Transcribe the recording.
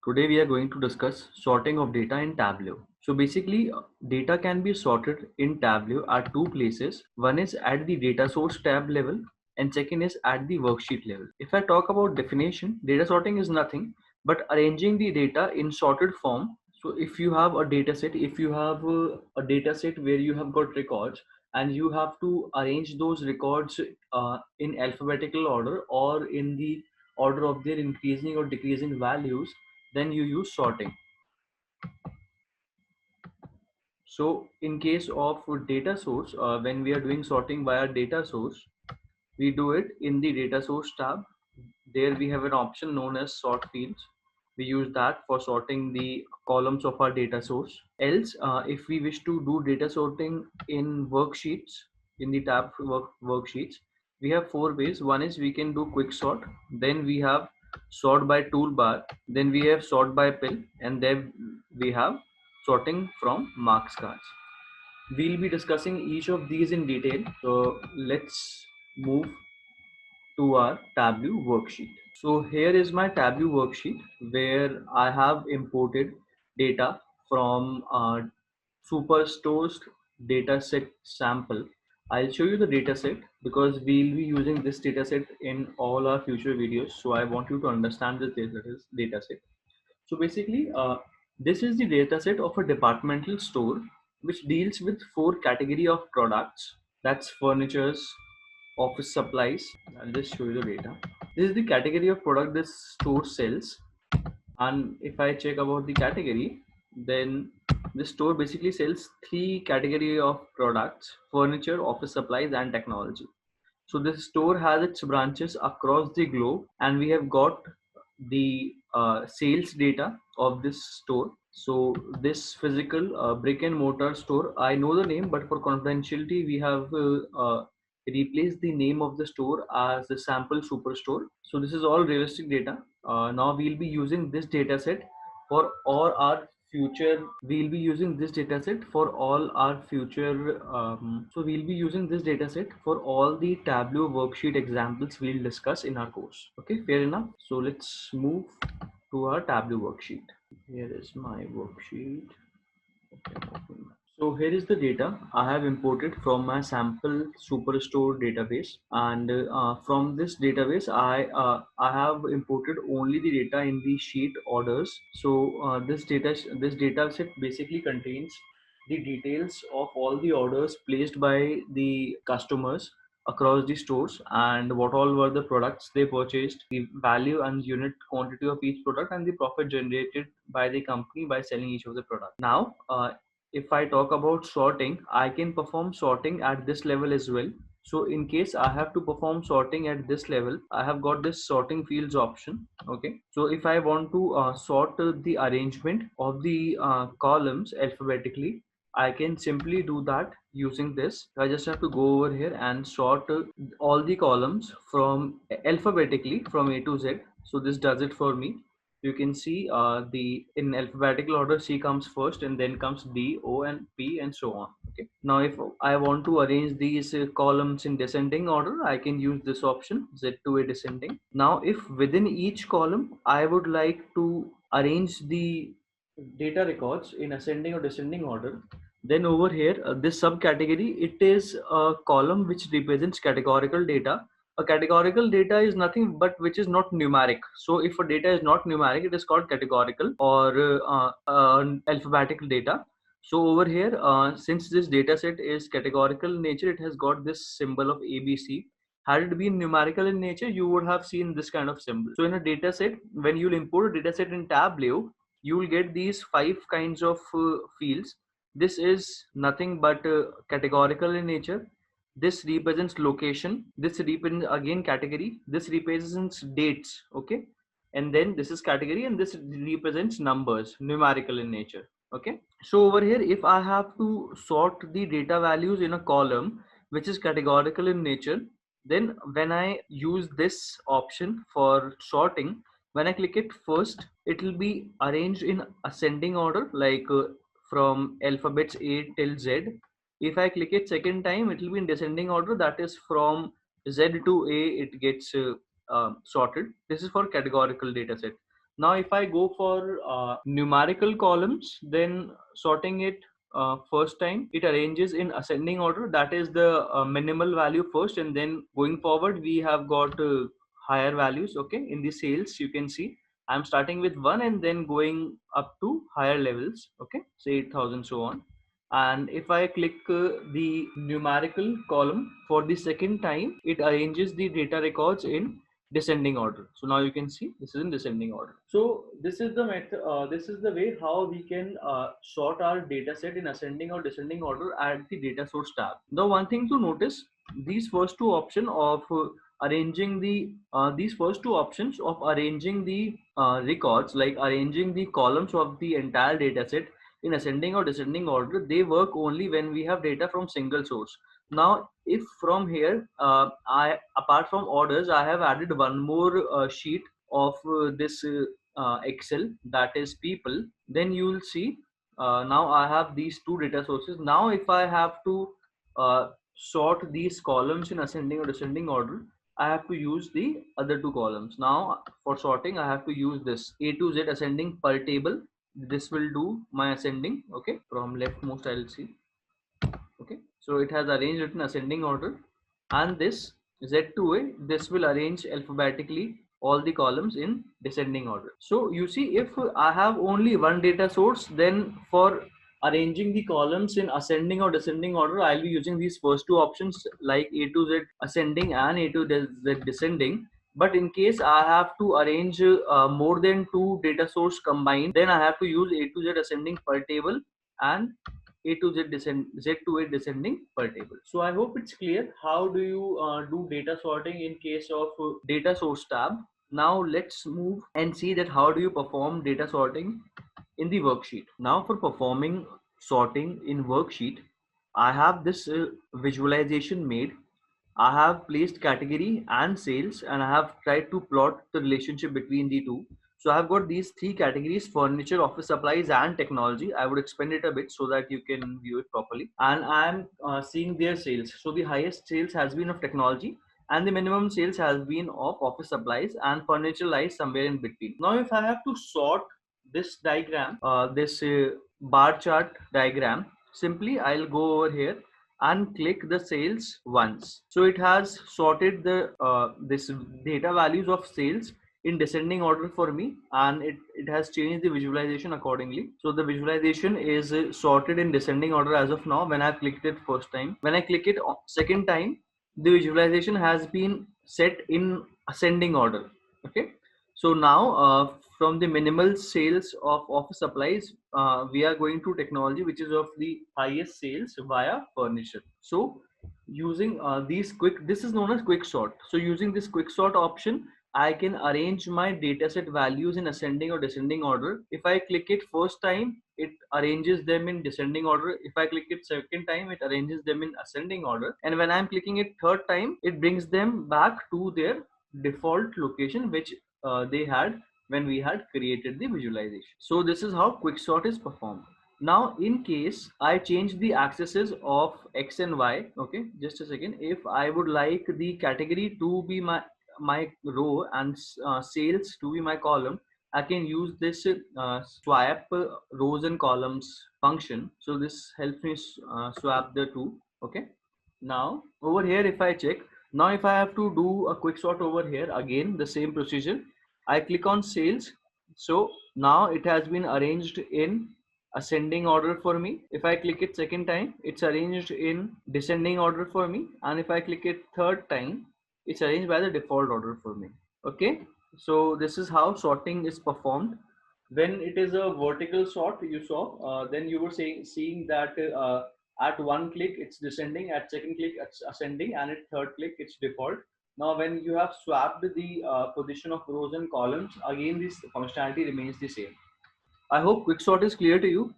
Today we are going to discuss sorting of data in Tableau. So basically data can be sorted in Tableau at two places. One is at the data source tab level and second is at the worksheet level. If I talk about definition, data sorting is nothing but arranging the data in sorted form. So if you have a data set, if you have a data set where you have got records and you have to arrange those records in alphabetical order or in the order of their increasing or decreasing values, then you use sorting. So in case of data source, when we are doing sorting via data source, we do it in the data source tab. There we have an option known as sort fields. We use that for sorting the columns of our data source. Else, if we wish to do data sorting in worksheets, in the tab worksheets, we have four ways. One is we can do quick sort. Then we have sort by toolbar. Then we have sort by pill, and then we have sorting from marks cards. We'll be discussing each of these in detail. So let's move to our Tableau worksheet. So here is my Tableau worksheet where I have imported data from Superstore's dataset sample. I'll show you the dataset because we'll be using this dataset in all our future videos. So I want you to understand this dataset. So basically, this is the dataset of a departmental store which deals with four category of products. That's furnitures, office supplies. I'll just show you the data. This is the category of product this store sells. And if I check about the category, then the store basically sells three category of products: furniture, office supplies, and technology. So this store has its branches across the globe, and we have got the sales data of this store. So this physical brick and mortar store, I know the name, but for confidentiality, we have replaced the name of the store as the sample superstore. So this is all realistic data. Now we'll be using this data set for all our future. We'll be using this dataset for all our future. So we'll be using this dataset for all the Tableau worksheet examples we'll discuss in our course. Okay, fair enough. So let's move to our Tableau worksheet. Here is my worksheet. Okay, so here is the data I have imported from my sample superstore database, and from this database I have imported only the data in the sheet orders. So this data set basically contains the details of all the orders placed by the customers across the stores and what all were the products they purchased, the value and unit quantity of each product, and the profit generated by the company by selling each of the product. Now if I talk about sorting, I can perform sorting at this level as well. So in case I have to perform sorting at this level, I have got this sorting fields option. Okay. So if I want to sort the arrangement of the columns alphabetically, I can simply do that using this. I just have to go over here and sort all the columns from alphabetically from A to Z. So this does it for me. You can see the in alphabetical order, C comes first and then comes D, O, and P, and so on. Okay. Now if I want to arrange these columns in descending order, I can use this option Z to A descending. Now if within each column I would like to arrange the data records in ascending or descending order, then over here this subcategory, it is a column which represents categorical data. A categorical data is nothing but which is not numeric. So if a data is not numeric, it is called categorical or alphabetical data. So over here, since this data set is categorical in nature, it has got this symbol of ABC. Had it been numerical in nature, you would have seen this kind of symbol. So in a data set, when you'll import a data set in Tableau, you will get these five kinds of fields. This is nothing but categorical in nature. This represents location. This represents again category. This represents dates. Okay, and then this is category, and this represents numbers, numerical in nature. Okay, so over here, if I have to sort the data values in a column which is categorical in nature, then when I use this option for sorting, when I click it first, it will be arranged in ascending order, like from alphabets A till Z. If I click it second time, it will be in descending order, that is from Z to A it gets sorted. This is for categorical data set. Now, if I go for numerical columns, then sorting it first time, it arranges in ascending order. That is the minimal value first, and then going forward, we have got higher values. Okay, in the sales, you can see I'm starting with 1 and then going up to higher levels. Okay, say 8,000, so on. And if I click the numerical column for the second time, it arranges the data records in descending order. So now you can see this is in descending order. So this is the method. This is the way how we can sort our data set in ascending or descending order at the data source tab. The one thing to notice, these first two options of arranging the these first two options of arranging the records, like arranging the columns of the entire data set in ascending or descending order, they work only when we have data from single source. Now, if from here, I apart from orders, I have added one more sheet of this Excel, that is people, then you will see now I have these two data sources. Now, if I have to sort these columns in ascending or descending order, I have to use the other two columns. Now, for sorting, I have to use this A to Z ascending per table. This will do my ascending. Okay, from leftmost I'll see. Okay, so it has arranged it in ascending order, and this Z to A, this will arrange alphabetically all the columns in descending order. So you see, if I have only one data source, then for arranging the columns in ascending or descending order, I'll be using these first two options, like A to Z ascending and A to Z descending. But in case I have to arrange more than two data source combined, then I have to use A to Z ascending per table and A to Z to A descending per table. So I hope it's clear. How do you do data sorting in case of data source tab? Now let's move and see that how do you perform data sorting in the worksheet. Now for performing sorting in worksheet, I have this visualization made. I have placed category and sales, and I have tried to plot the relationship between the two. So I have got these three categories: furniture, office supplies, and technology. I would expand it a bit so that you can view it properly. And I am seeing their sales. So the highest sales has been of technology, and the minimum sales has been of office supplies, and furniture lies somewhere in between. Now, if I have to sort this diagram, this bar chart diagram, simply I'll go over here and click the sales once. So it has sorted the this data values of sales in descending order for me, and it has changed the visualization accordingly. So the visualization is sorted in descending order as of now when I clicked it first time. When I click it second time, the visualization has been set in ascending order. Okay, so now from the minimal sales of office supplies, we are going to technology, which is of the highest sales via furniture. So using this is known as quick sort. So using this quick sort option, I can arrange my dataset values in ascending or descending order. If I click it first time, it arranges them in descending order. If I click it second time, it arranges them in ascending order. And when I'm clicking it third time, it brings them back to their default location, which they had when we had created the visualization. So this is how quicksort is performed. Now, in case I change the accesses of X and Y, okay, just a second. If I would like the category to be my row and sales to be my column, I can use this swap rows and columns function. So this helps me swap the two. Okay. Now over here, if I check, now if I have to do a quick sort over here, again the same procedure. I click on sales. So now it has been arranged in ascending order for me. If I click it second time, it's arranged in descending order for me. And if I click it third time, it's arranged by the default order for me. Okay, so this is how sorting is performed. When it is a vertical sort, you saw, then you were seeing that at one click it's descending, at second click it's ascending, and at third click it's default. Now when you have swapped the position of rows and columns, again this functionality remains the same. I hope quicksort is clear to you.